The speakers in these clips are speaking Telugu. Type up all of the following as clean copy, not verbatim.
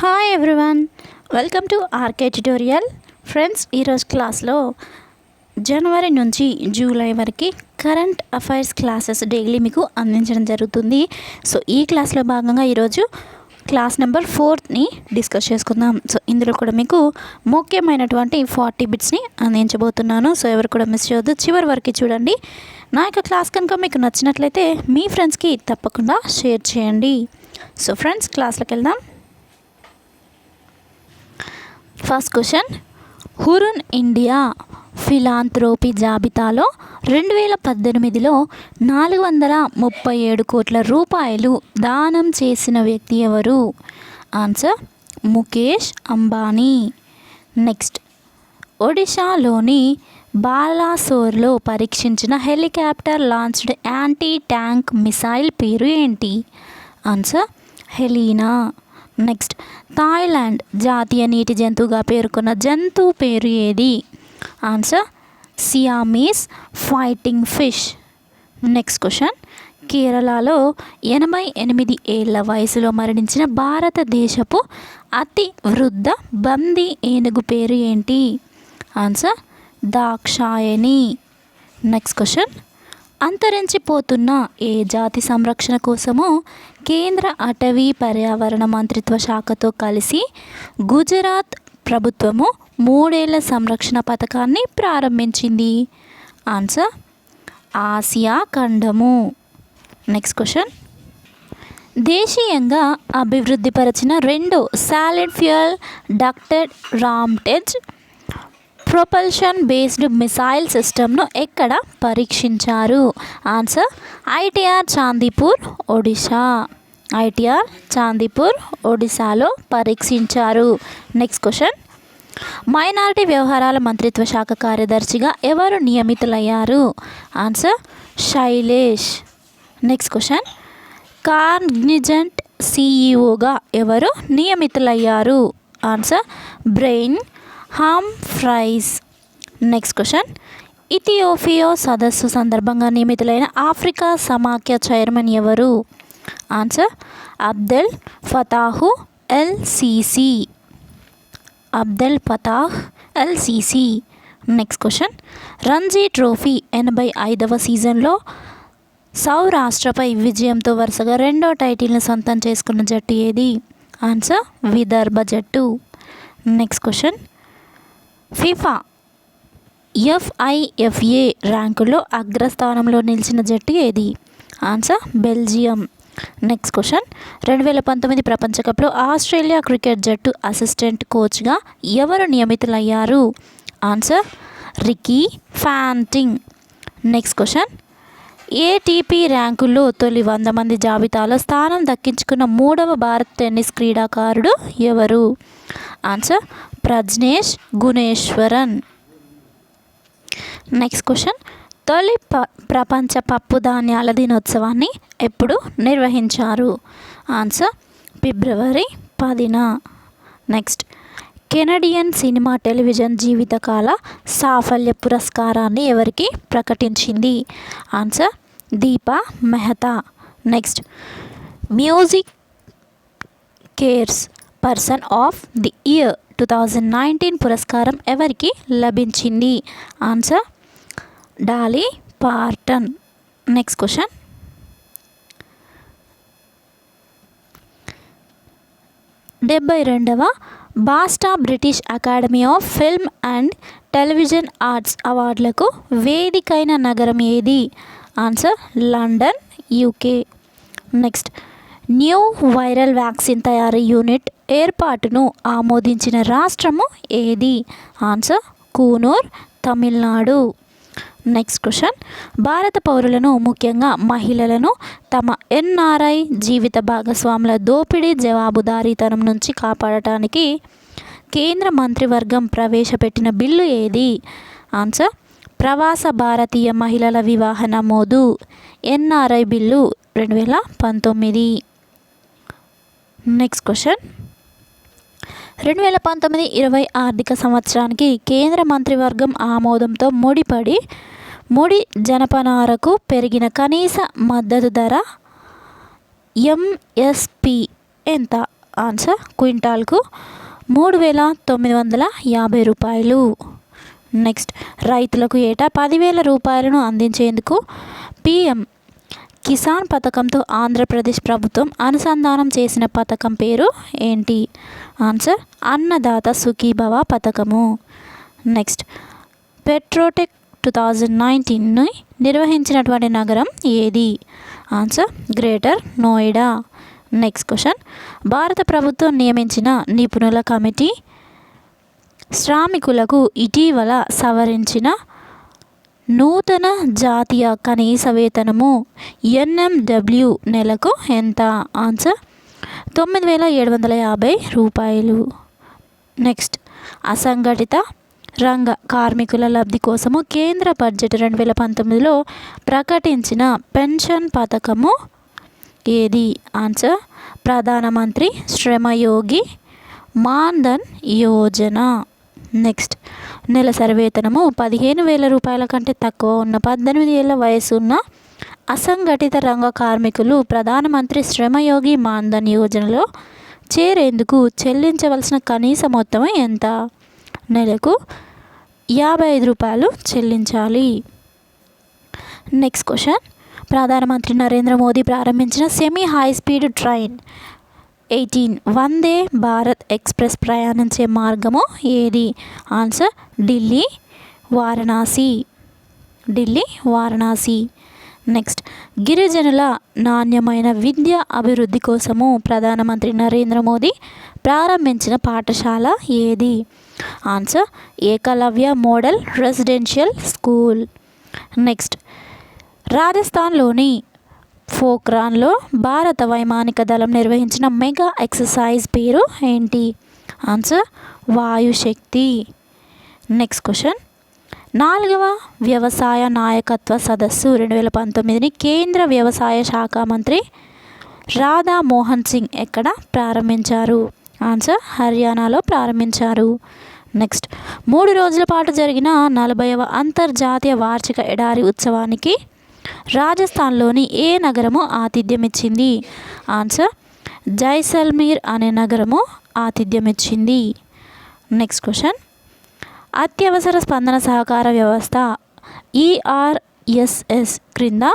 Hi everyone, welcome to RK tutorial. Friends, ఈరోజు క్లాస్లో జనవరి నుంచి జూలై వరకు కరెంట్ అఫైర్స్ క్లాసెస్ డైలీ మీకు అందించడం జరుగుతుంది. సో ఈ క్లాస్లో భాగంగా ఈరోజు క్లాస్ నెంబర్ 4ని డిస్కస్ చేసుకుందాం. సో ఇందులో కూడా మీకు ముఖ్యమైనటువంటి 40 బిట్స్ని అందించబోతున్నాను. సో ఎవరు కూడా మిస్ చేయొద్దు, చివరి వరకు చూడండి. నా యొక్క క్లాస్ కనుక మీకు నచ్చినట్లయితే మీ ఫ్రెండ్స్కి తప్పకుండా షేర్ చేయండి. సో ఫ్రెండ్స్, క్లాస్లోకి వెళ్దాం. First question, Hurun India philanthropy జాబితాలో 2018లో 437 కోట్ల రూపాయలు దానం చేసిన వ్యక్తి ఎవరు? ఆన్సర్ ముఖేష్ అంబానీ. నెక్స్ట్, ఒడిశాలోని బాలాసోర్లో పరీక్షించిన helicopter launched anti tank missile పేరు ఏంటి? Answer Helena. నెక్స్ట్, థాయిలాండ్ జాతీయ నీటి జంతువుగా పేర్కొన్న జంతువు పేరు ఏది? Answer Siamese fighting fish. Next question, కేరళలో 88 ఏళ్ల వయసులో మరణించిన భారతదేశపు అతి వృద్ధ బందీ ఏనుగు పేరు ఏంటి? ఆన్సర్ దాక్షాయణి. నెక్స్ట్ క్వశ్చన్, అంతరించిపోతున్న ఏ జాతి సంరక్షణ కోసము కేంద్ర అటవీ పర్యావరణ మంత్రిత్వ శాఖతో కలిసి గుజరాత్ ప్రభుత్వము 3 ఏళ్ల సంరక్షణ పథకాన్ని ప్రారంభించింది? ఆన్సర్ ఆసియా ఖండము. నెక్స్ట్ క్వశ్చన్, దేశీయంగా అభివృద్ధిపరిచిన 2 solid fuel ducted ramjet propulsion based missile సిస్టమ్ను ఎక్కడ పరీక్షించారు? Answer ITR Chandipur, Odisha. ITR Chandipur, ఒడిశాలో పరీక్షించారు. నెక్స్ట్ క్వశ్చన్, మైనారిటీ వ్యవహారాల మంత్రిత్వ శాఖ కార్యదర్శిగా ఎవరు నియమితులయ్యారు? Answer Shailesh. Next question, Cognizant సిఈఓగా ఎవరు నియమితులయ్యారు? Answer Brian Humphreys. Next question, Ethiopia సదస్సు సందర్భంగా నియమితులైన ఆఫ్రికా సమాఖ్య చైర్మన్ ఎవరు? Answer Abdel Fattah el Sisi. Abdel Fattah el Sisi. Next question, Ranji trophy 85వ సీజన్లో సౌరాష్ట్రపై విజయంతో వరుసగా 2వ టైటిల్ను సొంతం చేసుకున్న జట్టు ఏది? ఆన్సర్ విదర్భ జట్టు. నెక్స్ట్ క్వశ్చన్, ఫిఫా FIFA ర్యాంకులో అగ్రస్థానంలో నిలిచిన జట్టు ఏది? Answer Belgium. నెక్స్ట్ క్వశ్చన్, 2019 ప్రపంచ కప్లో ఆస్ట్రేలియా క్రికెట్ జట్టు అసిస్టెంట్ కోచ్గా ఎవరు నియమితులయ్యారు? Answer Ricky ఫ్యాంటింగ్. Next question, ATP ర్యాంకుల్లో తొలి 100 మంది జాబితాలో స్థానం దక్కించుకున్న 3వ భారత టెన్నిస్ క్రీడాకారుడు ఎవరు? Answer Prajnesh Gunneswaran. Next question, తొలి ప్రపంచ పప్పు ధాన్యాల దినోత్సవాన్ని ఎప్పుడు నిర్వహించారు? ఆన్సర్ ఫిబ్రవరి 10న. నెక్స్ట్, కెనడియన్ సినిమా టెలివిజన్ జీవితకాల సాఫల్య పురస్కారాన్ని ఎవరికి ప్రకటించింది? Answer Deepa Mehta. Next, MusiCares person of the year 2019 పురస్కారం ఎవరికి లభించింది? Answer Dolly Parton. Next question, డెబ్బై BAFTA British Academy of Film and Television Arts అవార్డులకు వేదికైన నగరం ఏది? Answer London, UK. Next, new viral vaccine తయారీ యూనిట్ ఏర్పాటును ఆమోదించిన రాష్ట్రము ఏది? Answer Coonoor, Tamil Nadu. Next question, భారత పౌరులను ముఖ్యంగా మహిళలను తమ ఎన్ఆర్ఐ జీవిత భాగస్వాముల దోపిడీ జవాబుదారీతనం నుంచి కాపాడటానికి కేంద్ర మంత్రివర్గం ప్రవేశపెట్టిన బిల్లు ఏది? ఆన్సర్ ప్రవాస భారతీయ మహిళల వివాహ నమోదు ఎన్ఆర్ఐ బిల్లు 2019. నెక్స్ట్ క్వశ్చన్, 2019-20 ఆర్థిక సంవత్సరానికి కేంద్ర మంత్రివర్గం ఆమోదంతో ముడి జనపనారకు పెరిగిన కనీస మద్దతు ధర ఎంఎస్పి ఎంత? ఆన్సర్ క్వింటాల్కు 3,950 రూపాయలు. నెక్స్ట్, రైతులకు ఏటా 10,000 రూపాయలను అందించేందుకు పిఎం కిసాన్ పథకంతో ఆంధ్రప్రదేశ్ ప్రభుత్వం అనుసంధానం చేసిన పథకం పేరు ఏంటి? ఆన్సర్ అన్నదాత సుఖీభవ పథకము. నెక్స్ట్, పెట్రోటెక్ 2019ని నిర్వహించినటువంటి నగరం ఏది? Answer greater Noida. Next question, భారత ప్రభుత్వం నియమించిన నిపుణుల కమిటీ శ్రామికులకు ఇటీవల సవరించిన నూతన జాతీయ కనీస వేతనము ఎన్ఎండబ్ల్యూ నెలకు ఎంత? ఆన్సర్ 9,750 రూపాయలు. నెక్స్ట్, అసంఘటిత రంగ కార్మికుల లబ్ధి కోసము కేంద్ర బడ్జెట్ 2019లో ప్రకటించిన పెన్షన్ పథకము ఏది? ఆన్సర్ ప్రధానమంత్రి శ్రమయోగి మాన్ధన్ యోజన. నెక్స్ట్, నెలసరి వేతనము 15,000 రూపాయల కంటే తక్కువ ఉన్న 18 ఏళ్ల వయసు ఉన్న అసంఘటిత రంగ కార్మికులు ప్రధానమంత్రి శ్రమయోగి మాన్ధన్ యోజనలో చేరేందుకు చెల్లించవలసిన కనీస మొత్తం ఎంత? నెలకు 55 రూపాయలు చెల్లించాలి. నెక్స్ట్ క్వశ్చన్, ప్రధానమంత్రి నరేంద్ర మోదీ ప్రారంభించిన semi high speed train 18 Vande Bharat express ప్రయాణించే మార్గము ఏది? ఆన్సర్ ఢిల్లీ వారణాసి. నెక్స్ట్, గిరిజనుల నాణ్యమైన విద్య అభివృద్ధి కోసము ప్రధానమంత్రి నరేంద్ర మోదీ ప్రారంభించిన పాఠశాల ఏది? Answer Eklavya model residential school. Next, రాజస్థాన్లోని పోఖ్రాన్లో భారత వైమానిక దళం నిర్వహించిన మెగా ఎక్సర్సైజ్ పేరు ఏంటి? ఆన్సర్ వాయుశక్తి. నెక్స్ట్ క్వశ్చన్, 4వ వ్యవసాయ నాయకత్వ సదస్సు 2019ని కేంద్ర వ్యవసాయ శాఖ మంత్రి రాధా మోహన్ సింగ్ ఎక్కడ ప్రారంభించారు? ఆన్సర్ హర్యానాలో ప్రారంభించారు. నెక్స్ట్, 3 రోజుల పాటు జరిగిన 40వ అంతర్జాతీయ వార్షిక ఎడారి ఉత్సవానికి రాజస్థాన్లోని ఏ నగరము ఆతిథ్యమిచ్చింది? ఆన్సర్ జైసల్మీర్ అనే నగరము ఆతిథ్యమిచ్చింది. నెక్స్ట్ క్వశ్చన్, అత్యవసర స్పందన సహకార వ్యవస్థ ఈఆర్ఎస్ఎస్ క్రింద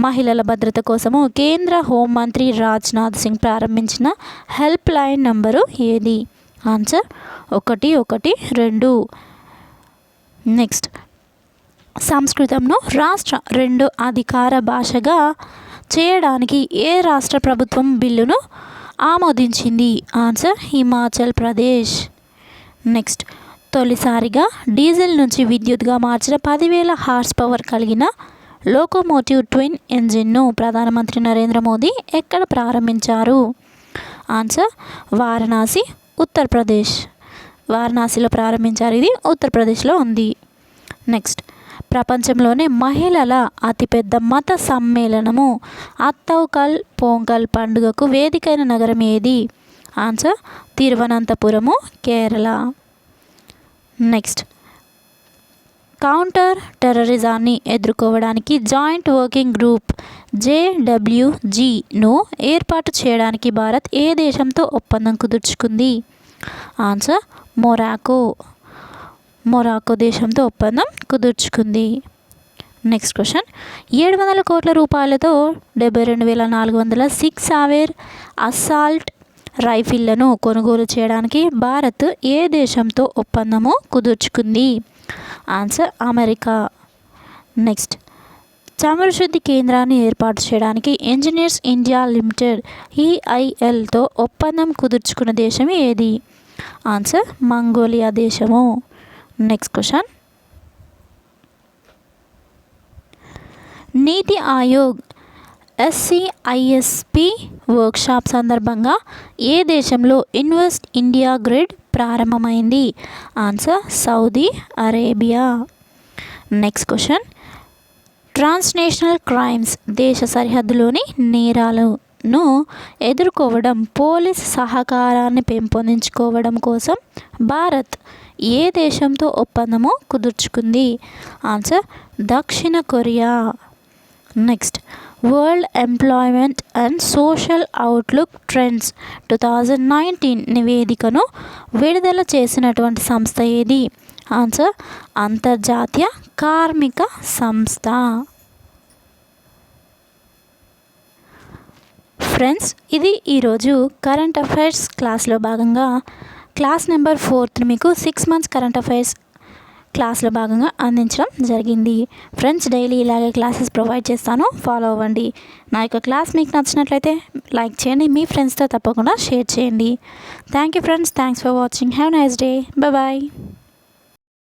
మహిళల భద్రత కోసము కేంద్ర హోంమంత్రి రాజ్నాథ్ సింగ్ ప్రారంభించిన హెల్ప్ లైన్ నంబరు ఏది? ఆన్సర్ 112. నెక్స్ట్, సంస్కృతంను రాష్ట్ర 2వ అధికార భాషగా చేయడానికి ఏ రాష్ట్ర ప్రభుత్వం బిల్లును ఆమోదించింది? ఆన్సర్ హిమాచల్ ప్రదేశ్. నెక్స్ట్, తొలిసారిగా డీజిల్ నుంచి విద్యుత్గా మార్చిన 10,000 హార్స్ పవర్ కలిగిన లోకోమోటివ్ ట్విన్ ఇంజిన్ను ప్రధానమంత్రి నరేంద్ర మోదీ ఎక్కడ ప్రారంభించారు? ఆన్సర్ వారణాసిలో ప్రారంభించారు. ఇది ఉత్తరప్రదేశ్లో ఉంది. నెక్స్ట్, ప్రపంచంలోనే మహిళల అతిపెద్ద మత సమ్మేళనము అత్తౌకల్ పొంగల్ పండుగకు వేదికైన నగరం ఏది? Answer Thiruvananthapuram, Kerala. Next, counter టెర్రరిజాన్ని ఎదుర్కోవడానికి జాయింట్ వర్కింగ్ గ్రూప్ JWGను ఏర్పాటు చేయడానికి భారత్ ఏ దేశంతో ఒప్పందం కుదుర్చుకుంది? ఆన్సర్ మొరాకో దేశంతో ఒప్పందం కుదుర్చుకుంది. నెక్స్ట్ క్వశ్చన్, 700 కోట్ల రూపాయలతో 72,400 సిక్స్ సావేర్ అసాల్ట్ రైఫిళ్లను కొనుగోలు చేయడానికి భారత్ ఏ దేశంతో ఒప్పందము కుదుర్చుకుంది? Answer America. నెక్స్ట్, చమురు శుద్ధి కేంద్రాన్ని ఏర్పాటు చేయడానికి ఇంజనీర్స్ ఇండియా లిమిటెడ్ EILతో ఒప్పందం కుదుర్చుకున్న దేశం ఏది? ఆన్సర్ మంగోలియా దేశము. నెక్స్ట్ క్వశ్చన్, నీతి ఆయోగ్ SCISP వర్క్షాప్ సందర్భంగా ఏ దేశంలో ఇన్వెస్ట్ ఇండియా గ్రిడ్ ప్రారంభమైంది? Answer Saudi Arabia. Next question, transnational crimes దేశ సరిహద్దులోని నేరాలను ఎదుర్కోవడం, పోలీస్ సహకారాన్ని పెంపొందించుకోవడం కోసం భారత్ ఏ దేశంతో ఒప్పందము కుదుర్చుకుంది? ఆన్సర్ దక్షిణ Korea. Next, world employment and social outlook trends 2019 నివేదికను విడుదల చేసినటువంటి సంస్థ ఏది? ఆన్సర్ అంతర్జాతీయ కార్మిక సంస్థ. ఫ్రెండ్స్, ఇది ఈరోజు కరెంట్ అఫైర్స్ క్లాస్లో భాగంగా క్లాస్ నెంబర్ 4 మీకు 6 months కరెంట్ అఫైర్స్ క్లాస్లో భాగంగా అందించడం జరిగింది. ఫ్రెండ్స్, డైలీ ఇలాగే క్లాసెస్ ప్రొవైడ్ చేస్తాను, ఫాలో అవ్వండి. నా యొక్క క్లాస్ మీకు నచ్చినట్లయితే లైక్ చేయండి, మీ ఫ్రెండ్స్తో తప్పకుండా షేర్ చేయండి. Thank you friends, thanks for watching. Have nice day. Bye.